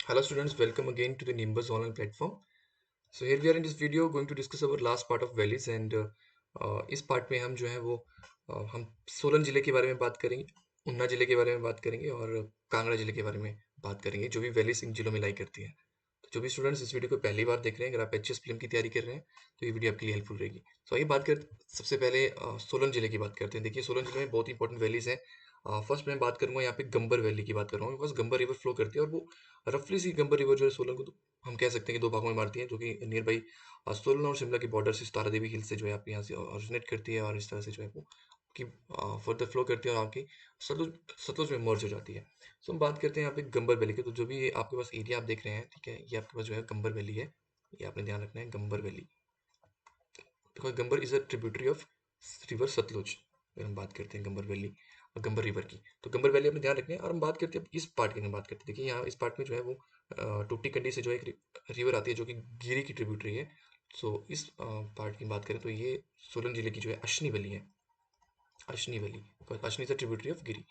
Hello students, welcome again to the Nimbus online platform. So here we are in this video going to discuss our last part of valleys and इस part में हम जो है वो हम सोलन जिले के बारे में बात करेंगे, उन्ना जिले के बारे में बात करेंगे और कांगड़ा जिले के बारे में बात करेंगे जो भी वैलीज इन जिलों में लाई करती हैं। तो जो भी स्टूडेंट्स इस वीडियो को पहली बार देख रहे हैं, अगर आप एचएस फिल्म की तैयारी कर रहे हैं तो ये वीडियो आपके लिए हेल्पफुल रहेगी। तो आइए बात कर सबसे पहले सोलन जिले की बात करते हैं। देखिए सोलन जिले में बहुत इंपॉर्टेंट वैलीज हैं। फर्स्ट मैं बात करूंगा यहाँ पे गंबर वैली की बात कर रहा हूँ। बस गंबर रिवर फ्लो करती है और वो रफली सी गंबर रिवर जो है सोलन को हम कह सकते हैं कि दो भागों में मारती है, जो कि नियर बाई सोलन और शिमला की बॉर्डर से तारा देवी हिल से जो है आपके यहाँ से ओरिजिनेट करती है और इस तरह से जो है वो कि फर्दर फ्लो करती है और आपकी सतलुज सतलुज में मर्ज हो जाती है। सो हम बात करते हैं यहाँ पे गंबर वैली की। तो जो भी ये आपके पास एरिया आप देख रहे हैं, ठीक है, ये आपके पास जो है गंबर वैली है। ये आपने ध्यान रखना है, Gambar valley, because Gambar is a tributary of river Sutlej. अगर हम बात करते हैं गंबर वैली और गंबर रिवर की, तो गंबर वैली अपने ध्यान रखना है। और हम बात करते हैं इस पार्ट की, हम बात करते हैं, देखिए यहाँ इस पार्ट में जो है वो टूटी कंडी से जो एक रिवर आती है जो कि गिरी की ट्रिब्यूटरी है। सो इस पार्ट की बात करें तो ये सोलन जिले की जो है अश्नी वैली है, Ashni valley, Ashni is a tributary of Giri.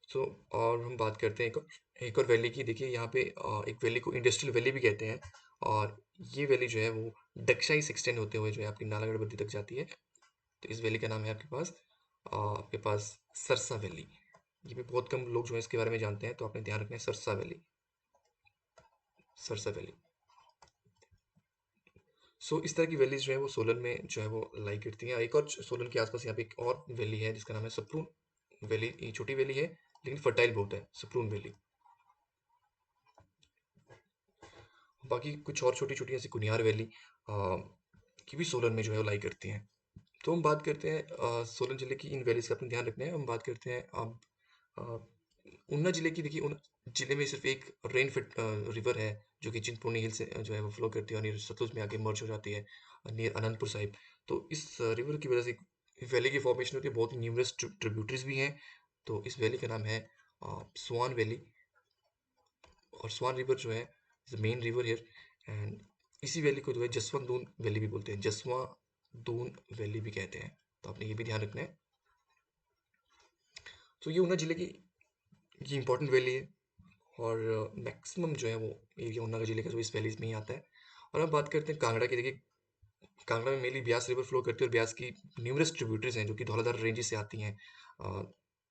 So और हम बात करते हैं एक और वैली की। देखिए यहाँ पे एक वैली को इंडस्ट्रियल वैली भी कहते हैं और ये वैली जो है वो दक्षाई से एक्सटेंड होते हुए जो है आपकी नालागढ़ बद्दी तक जाती है। तो इस वैली का नाम है आपके पास सरसा वैली। ये भी बहुत कम लोग जो है इसके बारे में जानते हैं, तो आपने ध्यान रखना है सरसा वैली, सरसा वैली। सो इस तरह की वैलीज जो है वो सोलन में जो है वो लाई करती हैं। एक और सोलन के आसपास यहाँ पे एक और वैली है जिसका नाम है सप्रून वैली। ये छोटी वैली है लेकिन फर्टाइल बहुत है, सप्रून वैली। बाकी कुछ और छोटी छोटी ऐसी कुनियार वैली की भी सोलन में जो है वो लाई करती हैं। तो हम बात करते हैं सोलन जिले की इन वैलीज का अपने ध्यान रखना है। हम बात करते हैं अब अ, ऊना जिले की। देखिए ऊना जिले में सिर्फ एक रेन फिट रिवर है जो कि चिंतपूर्णी हिल से जो है वो फ्लो करती है और नियर सतलुज में आके मर्ज हो जाती है नियर अनंतपुर साहिब। तो इस रिवर की वजह से वैली की फॉर्मेशन होती है, बहुत ही न्यूमरस ट्रिब्यूटरीज भी हैं। तो इस वैली का नाम है स्वान वैली। और स्वान रिवर जो है is the main river here. And इसी वैली को जो है जसवंत दून वैली भी बोलते हैं, जसवा दून वैली भी कहते हैं। तो आपने ये भी ध्यान रखना है। तो ये ऊना जिले की ये इंपॉर्टेंट वैली है और मैक्सिमम जो है वो एरिया ऊना जिले का जो इस वैलीज में ही आता है। और अब बात करते हैं कांगड़ा की। देखिए कांगड़ा में मेनली ब्यास रिवर फ्लो करती है और ब्यास की न्यूमरस ट्रिब्यूटरीज हैं जो कि धौलाधार रेंजेस से आती हैं। अ,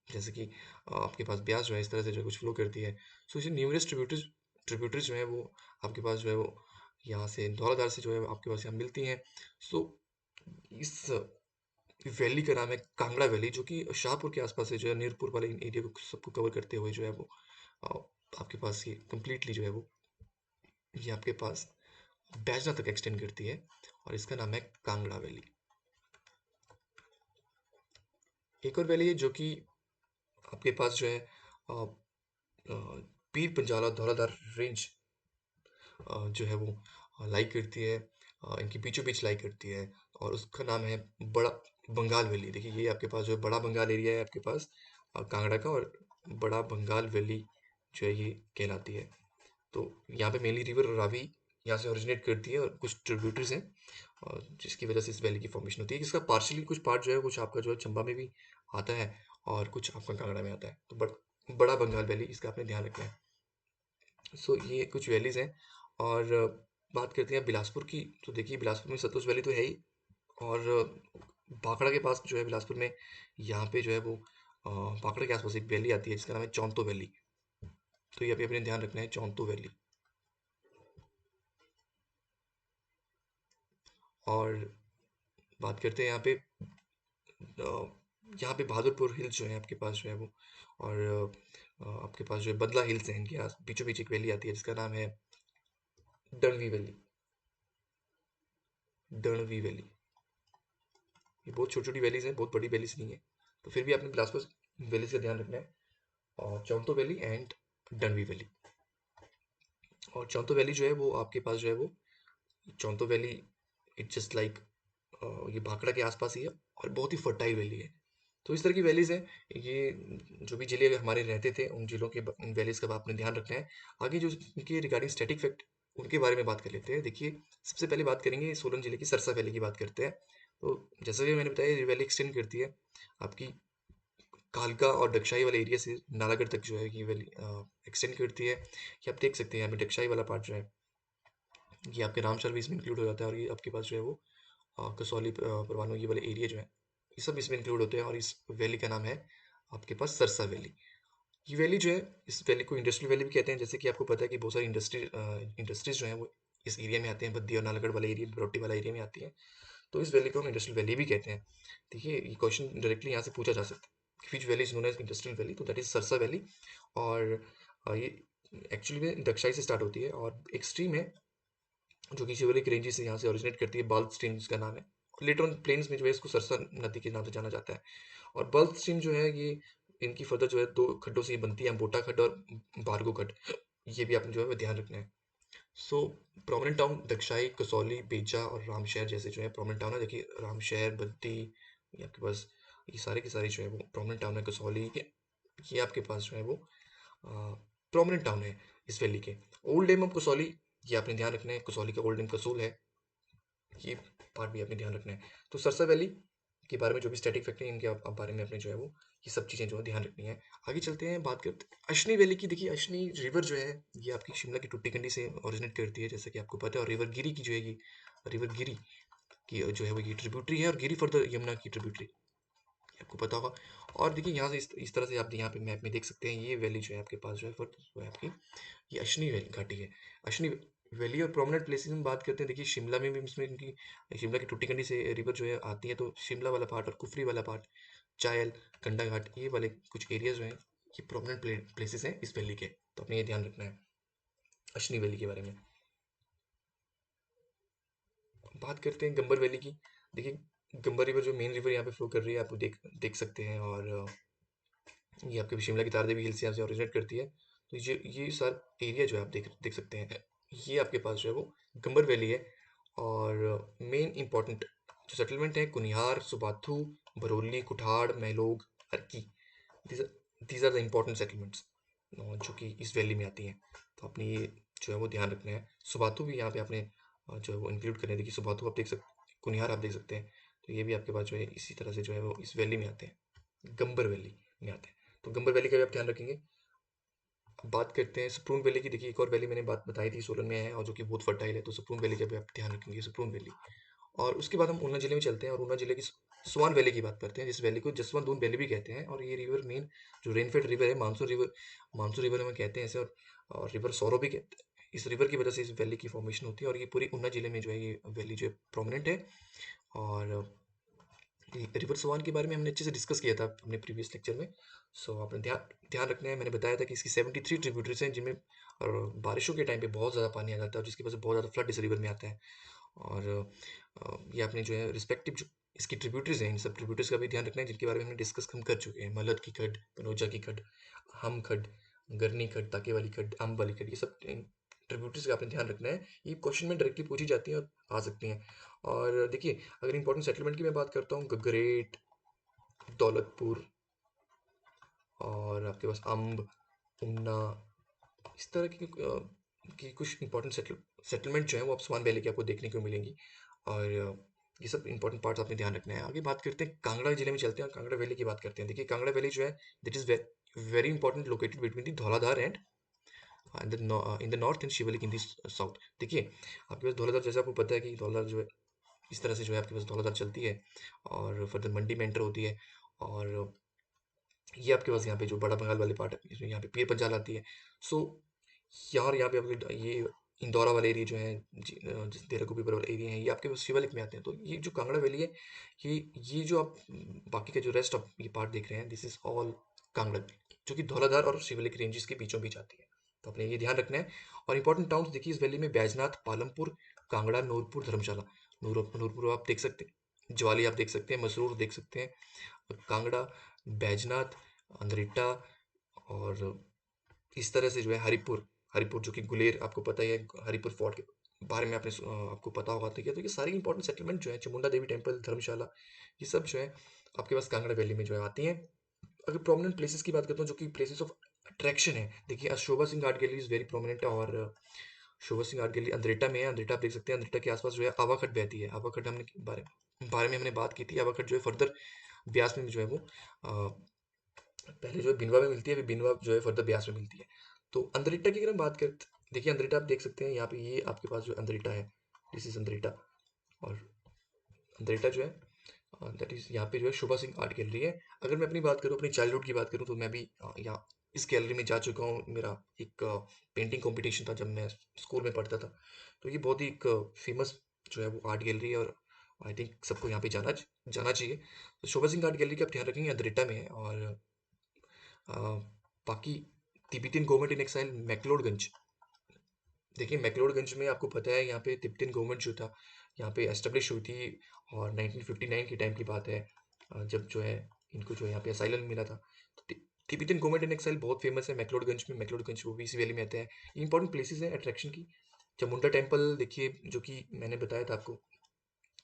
जैसे कि आपके पास ब्यास जो है इस तरह से जो है कुछ फ्लो करती है। सो इसे न्यूमरस ट्रिब्यूटरीज ट्रिब्यूटरीज जो है वो आपके पास जो है वो यहाँ से धौलाधार से जो है आपके पास यहाँ मिलती हैं। सो इस वैली का नाम है कांगड़ा वैली, जो कि शाहपुर के आसपास है, जो है नीरपुर वाले एरिया को सबको कवर करते हुए जो है वो अ, आपके पास ये कम्प्लीटली जो है वो ये आपके पास बैजना तक एक्सटेंड करती है और इसका नाम है कांगड़ा वैली। एक और वैली है जो कि आपके पास जो है अ, अ, पीर पंजाला धौलाधार रेंज जो है वो लाई करती है, इनके बीचों बीच लाई करती है और उसका नाम है बड़ा बंगाल वैली। देखिए ये आपके पास जो है बड़ा बंगाल एरिया है आपके पास कांगड़ा का, और बड़ा बंगाल वैली जो है ये कहलाती है। तो यहाँ पे मेनली रिवर रावी यहाँ से ओरिजिनेट करती है और कुछ ट्रिब्यूटरीज हैं और जिसकी वजह से इस वैली की फॉर्मेशन होती है। इसका पार्शियली कुछ पार्ट जो है कुछ आपका जो है चंबा में भी आता है और कुछ आपका कांगड़ा में आता है। तो बड़ा बंगाल वैली, इसका आपने ध्यान रखना है। सो ये कुछ वैलीज हैं। और बात करते हैं बिलासपुर की। तो देखिए बिलासपुर में सतलुज वैली तो है ही, और भाखड़ा के पास जो है बिलासपुर में, यहाँ पे जो है वो भाखड़ा के आसपास एक वैली आती है जिसका नाम है चौंतो वैली। तो ये अभी अपने ध्यान रखना है, चौंतो वैली। और बात करते हैं यहाँ पे बहादुरपुर हिल्स जो है आपके पास जो है वो, और आपके पास जो है बदला हिल्स हैं, इनके बीचों बीच एक वैली आती है जिसका नाम है दणवी वैली, दणवी वैली। ये बहुत छोटी छोटी वैलीज हैं, बहुत बड़ी वैलीज नहीं है। तो फिर भी आपने बिलासपुर वैलीज का ध्यान रखना है, और चौंतो वैली एंड डंडवी वैली। और चौंतो वैली जो है वो आपके पास जो है वो Chaunto valley it just like ये भाखड़ा के आसपास ही है और बहुत ही फर्टाइल वैली है। तो इस तरह की वैलीज हैं। ये जो भी जिले हमारे रहते थे उन जिलों के उन वैलीज का आपने ध्यान रखना है। आगे जो इनके रिगार्डिंग स्टैटिक फैक्ट उनके बारे में बात कर लेते हैं। देखिए सबसे पहले बात करेंगे सोलन जिले की सरसा वैली की बात करते हैं। तो जैसा कि मैंने बताया ये वैली एक्सटेंड करती है आपकी कालका और दक्षाई वाले एरिया से नालागढ़ तक जो है ये वैली एक्सटेंड करती है। ये आप देख सकते हैं यहाँ पे दक्षाई वाला पार्ट जो है ये आपके रामसर भी इसमें इंक्लूड हो जाता है, और ये आपके पास जो है वो कसौली परवाणू ये वाले एरिया जो है ये सब इसमें इंक्लूड होते हैं। और इस वैली का नाम है आपके पास सरसा वैली। ये वैली जो है, इस वैली को इंडस्ट्रियल वैली भी कहते हैं, जैसे कि आपको पता है कि बहुत सारी इंडस्ट्रीज जो है वो इस एरिया में आते हैं, बद्दी और नालागढ़ वाला एरिया, बरोटी वाला एरिया में आती है। तो इस वैली को हम इंडस्ट्रियल वैली भी कहते हैं। देखिए, ये क्वेश्चन डायरेक्टली यहाँ से पूछा जा सकता है, which valley is known as industrial valley, तो दैट इज सरसा वैली। और ये एक्चुअली में दक्षाई से स्टार्ट होती है, और एक स्ट्रीम है जो कि शिवालिक रेंजेस से यहाँ से ओरिजिनेट करती है, बाल्क स्ट्रीम इसका नाम है। लेटर ऑन प्लेन्स में जो है इसको सरसा नदी के नाम से जाना जाता है। और बल्क स्ट्रीम जो है ये इनकी फर्दर जो है दो खड्डों से ये बनती है, अम्बोटा खड्ड और बारगो खड्ड। ये भी आपने जो है वो ध्यान रखना है। सो प्रोमिनेंट टाउन दक्षाई, कसौली, बेजा और रामशहर जैसे जो है प्रोमिनेंट टाउन है। देखिए, रामशहर, बद्दी, ये आपके पास ये सारे के सारे जो है वो प्रोमिनेंट टाउन है। कसौली ये आपके पास जो है वो प्रोमिनेंट टाउन है इस वैली के। ओल्ड नेम ऑफ कसौली, ये आपने ध्यान रखना है, कसौली का ओल्ड नेम कसूल है। ये पार्ट भी आपने ध्यान रखना है। तो सरसा वैली के बारे में जो भी स्टैटिक फैक्टर है इनके बारे में अपने जो है वो ये सब चीज़ें जो है ध्यान रखनी है। आगे चलते हैं, बात करते हैं अश्नी वैली की। देखिए, अश्नी रिवर जो है ये आपकी शिमला की टुट्टी कंडी से ओरिजिनेट करती है, जैसे कि आपको पता है। और रिवर गिरी की जो है ये रिवर गिरी की जो है वो ये ट्रिब्यूटरी है, और गिरी फर्दर यमुना की ट्रिब्यूटरी, आपको पता होगा। और देखिए, यहाँ से इस तरह से आप यहाँ पे मैप में देख सकते हैं, ये वैली जो है आपके पास जो है फर्दर जो है आपकी ये अश्नी वैली घाटी है। अश्नी वैली और प्रोमिनेंट प्लेसेस में बात करते हैं। देखिए, शिमला में भी इसमें इनकी शिमला की टूटी कंडी से रिवर जो है आती है, तो शिमला वाला पार्ट और कुफरी वाला पार्ट, चायल, कंडा घाट, ये वाले कुछ एरियाज जो हैं ये प्रोमिनेंट प्लेसेस हैं इस वैली के। तो अपने ये ध्यान रखना है अश्नी वैली के बारे में। बात करते हैं गंबर वैली की। देखिए, गंबर रिवर जो मेन रिवर यहाँ पे फ्लो कर रही है, आप देख देख सकते हैं। और ये आपके शिमला की तारदेवी हिल्स यहाँ से ओरिजिनेट करती है। तो ये सारा एरिया जो है आप देख देख सकते हैं, ये आपके पास जो है वो गंबर वैली है। और मेन इंपॉर्टेंट जो सेटलमेंट है, Kunihar, Subathu, Baroli, Kuthar, Mahlog, Arki, these are the important settlements जो कि इस वैली में आती हैं। तो अपनी ये जो है वो ध्यान रखना है। सुबाथू भी यहाँ पे आपने जो है वो इंक्लूड करने, देखिए सुबाथू आप देख सकते, कुनिहार आप देख सकते हैं। तो ये भी आपके पास जो है इसी तरह से जो है वो इस वैली में आते हैं, गंबर वैली में आते हैं। तो गंबर वैली का भी आप ध्यान रखेंगे। अब बात करते हैं सप्रून वैली की। देखिए, एक और वैली मैंने बात बताई थी, सोलन में है और जो कि बहुत फर्टाइल है। तो सप्रून वैली का भी आप ध्यान रखेंगे, सप्रून वैली। और उसके बाद हम ऊना जिले में चलते हैं, और ऊना जिले की स्वान वैली की बात करते हैं, जिस वैली को जसवंत दून वैली भी कहते हैं। और ये रिवर मेन जो रेनफेड रिवर है, मानसून रिवर में कहते हैं इसे। और रिवर सौरो भी कहते हैं। इस रिवर की वजह से इस वैली की फॉर्मेशन होती है, और ये पूरी ऊना जिले में जो है ये वैली जो है प्रोमिनेंट है। और रिवर स्वान के बारे में हमने अच्छे से डिस्कस किया था अपने प्रीवियस लेक्चर में। सो आपने ध्यान ध्यान रखना है, मैंने बताया था कि इसकी 73 ट्रिब्यूटरीज हैं, जिनमें और बारिशों के टाइम पे बहुत ज़्यादा पानी आ जाता है, और जिसकी वजह से बहुत ज़्यादा फ्लड इस रिवर में आता है। और ये आपने जो है रिस्पेक्टिव जो इसकी ट्रिब्यूटरीज हैं, इन सब ट्रिब्यूटरीज का भी ध्यान रखना है, जिनके बारे में हमने डिस्कस हम कर चुके हैं। मलद की खड्ड, कनौजा की खड्ड, हम खड्ड, गरनी खड्ड, ताके वाली खड्ड, अम्ब वाली खड्ड, ये सब ट्रिब्यूटरीज का आपने ध्यान रखना है। ये क्वेश्चन में डायरेक्टली पूछी जाती हैं और आ सकती हैं। और देखिए, अगर इंपॉर्टेंट सेटलमेंट की मैं बात करता हूँ, गगरेट, दौलतपुर, और आपके पास अम्ब, उन्ना, इस तरह की कुछ इंपॉर्टेंट सेटलमेंट जो है वो आप स्वान वैली के आपको देखने को मिलेंगी। और ये सब इंपॉर्टेंट पार्ट्स आपने ध्यान रखना है। आगे बात करते हैं, कांगड़ा जिले में चलते हैं, कांगड़ा वैली की बात करते हैं। देखिए, कांगड़ा वैली जो है that is very important, located between the Dhauladhar and in the north and Shivalik in this south. देखिए, आपके पास धौलाधार, जैसे आपको पता है कि धौलाधार जो है इस तरह से जो है आपके पास धौलाधार चलती है, और फर्दर मंडी में एंटर होती है। और ये आपके पास यहाँ पे जो बड़ा बंगाल वाले पार्ट है, इसमें यहाँ पे पीर पंजाल आती है। सो यहाँ पे आपके ये इंदौरा वाले एरिया जो है, जैसे देहरा गोपी वाले एरिया है, ये आपके पास शिवालिक में आते हैं। तो ये जो कांगड़ा वैली है, ये जो आप बाकी का जो रेस्ट ऑफ ये पार्ट देख रहे हैं, दिस इज ऑल कांगड़ा, जो कि धौलाधार और शिवालिक रेंजेस के बीचों बीच आती है। तो आपने ये ध्यान रखना है। और इंपॉर्टेंट टाउन्स देखिए इस वैली में, बैजनाथ, पालमपुर, कांगड़ा, नूरपुर, धर्मशाला। नूरपुर आप देख सकते हैं, ज्वाली आप देख सकते हैं, मसरूर देख सकते हैं, कांगड़ा, बैजनाथ, अंद्रिट्टा, और इस तरह से जो है हरिपुर, हरिपुर जो कि गुलेर, आपको पता ही है हरिपुर फोर्ट के बारे में आपने आपको पता होगा। तो ये सारी इंपॉर्टेंट सेटलमेंट जो है, चामुंडा देवी टेम्पल, धर्मशाला, ये सब जो है आपके पास कांगड़ा वैली में जो है आती हैं। अगर प्रोमिनेंट प्लेसेस की बात करता हूँ जो कि प्लेसेस ऑफ अट्रैक्शन है, देखिए Shobha Singh art gallery is very prominent. और शोभा सिंह आर्ट गैलरी अंद्रेटा में है। अंद्रेटा आप देख सकते हैं, अंद्रेटा के आसपास जो है आवाखट बहती है। आवाखट हमने बारे बारे में हमने बात की थी। आवाखट जो है फर्दर ब्यास में जो है वो पहले जो है बिनवा में मिलती है, फिर बिनवा जो है फर्दर ब्यास में मिलती है। तो अंद्रिट्टा की अगर हम बात करें, देखिए अंद्रिट्टा आप देख सकते हैं यहाँ पे, ये आपके पास जो अंद्रिट्टा है, दिस इज अंद्रिट्टा। और अंद्रिट्टा जो है दैट इज यहाँ पे जो है शोभा सिंह आर्ट गैलरी है। अगर मैं अपनी बात करूँ, अपनी चाइल्डहुड की बात करूँ, तो मैं भी यहाँ इस गैलरी में जा चुका हूँ। मेरा एक पेंटिंग कंपटीशन था जब मैं स्कूल में पढ़ता था। तो ये बहुत ही एक फेमस जो है वो आर्ट गैलरी है, और आई थिंक सबको यहाँ पे जाना जाना चाहिए। तो शोभा सिंह आर्ट गैलरी का आप ध्यान रखेंगे, अंद्रिट्टा में है। और अ, बाकी Tibetan government in exile McLeodganj. देखिए मैक्लोडगंज में आपको पता है, यहाँ पे तिब्बतियन गवर्नमेंट जो था यहाँ पे एस्टेब्लिश हुई थी, और 1959 के टाइम की बात है, जब जो है इनको जो है यहाँ पे असाइलम मिला था। तो तिब्बतियन गवर्नमेंट इन एक्साइल बहुत फेमस है मैक्लोडगंज में। मैक्लोडगंज वो भी इसी वैली में आता है। इंपॉर्टेंट प्लेसेस हैं अट्रैक्शन की। चामुंडा टेम्पल देखिए, जो कि मैंने बताया था आपको,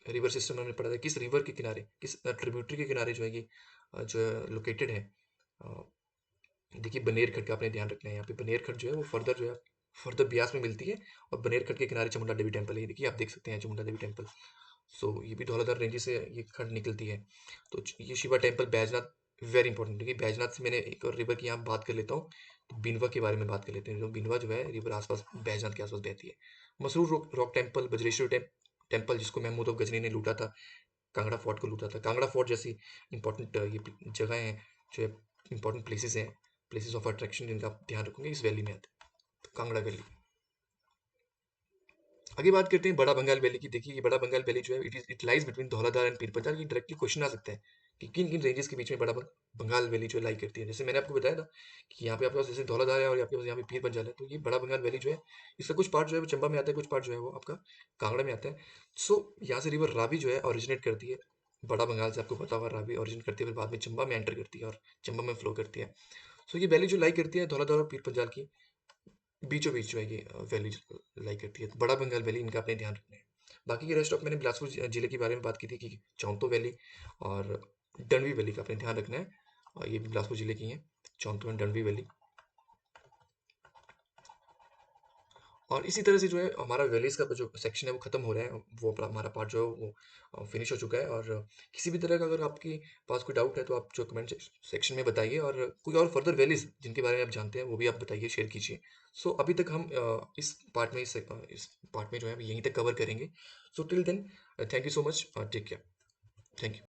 रिवर सिस्टम हमने पढ़ा था, किस रिवर के किनारे, किस ट्रिब्यूटरी के किनारे जो है ये जो है लोकेटेड है। अ, देखिए बनेरखट का आपने ध्यान रखना है। यहाँ पे बनेरखट जो है वो फर्दर जो है फर्दर ब्यास में मिलती है, और बनेरखट के किनारे चामुंडा देवी टेम्पल है। ये देखिए आप देख सकते हैं चामुंडा देवी टेम्पल। सो ये भी धौलाधार रेंज से ये खंड निकलती है। तो ये Shiva temple, Baijnath, very important. देखिए बैजनाथ से मैंने एक और रिवर की यहाँ बात कर लेता हूँ, तो बिनवा के बारे में बात कर लेते हैं। जो बिनवा जो है रिवर आसपास बैजनाथ के आसपास बहती है। मसरूर रॉक टेम्पल, बज्रेश्वर टेम्पल, जिसको महमूद ऑफ गजनी ने लूटा था, कांगड़ा फोर्ट को लूटा था। कांगड़ा फोर्ट जैसी इंपॉर्टेंट ये जगह है, जो इंपॉर्टेंट प्लेसेस हैं, प्लेसेस ऑफ अट्रैक्शन, जिनका आप ध्यान रखोगे इस वैली में आते हैं। तो कांगड़ा वैली। आगे बात करते हैं बड़ा बंगाल वैली की। देखिए ये बड़ा बंगाल वैली जो है, it lies between Dhauladhar and Pir Panjal. ये डायरेक्टली क्वेश्चन आ सकता है कि किन किन रेंजेस के बीच में बड़ा बंगाल वैली जो लाई करती है। जैसे मैंने आपको बताया था कि यहाँ पे आपके पास जैसे धौलाधार है, और आपके पास यहाँ पे पीर पंजाल है। तो ये बड़ा बंगाल वैली जो है, इसका कुछ पार्ट जो है वो चंबा में आता है, कुछ पार्ट जो है वो आपका कांगड़ा में आता है। सो यहाँ से रिवर रावी जो है ओरिजिनेट करती है बड़ा बंगाल से। आपको पता होगा रावी ओरिजिनेट करती है, फिर बाद में चंबा में एंटर करती है और चंबा में फ्लो करती है। सो ये वैली जो लाई करती है धौलाधार और पीर पंजाल की बीचों बीच जो है ये वैली लाई करती है। तो बड़ा बंगाल वैली, इनका अपने ध्यान रखना है। बाकी के रेस्ट ऑफ, मैंने बिलासपुर जिले के बारे में बात की थी कि चौंतो वैली और डंडवी वैली का अपने ध्यान रखना है। और ये भी बिलासपुर जिले की हैं, चौंतो एंड डंडवी वैली। और इसी तरह से जो है हमारा वैलीज का जो सेक्शन है वो खत्म हो रहा है। वो हमारा पार्ट जो है वो फिनिश हो चुका है। और किसी भी तरह का अगर आपके पास कोई डाउट है, तो आप जो कमेंट सेक्शन में बताइए, और कोई और फर्दर वैलीज जिनके बारे में आप जानते हैं वो भी आप बताइए, शेयर कीजिए। सो अभी तक हम इस पार्ट में इस पार्ट में जो है यहीं तक कवर करेंगे। So till then, thank you so much, take care, thank you.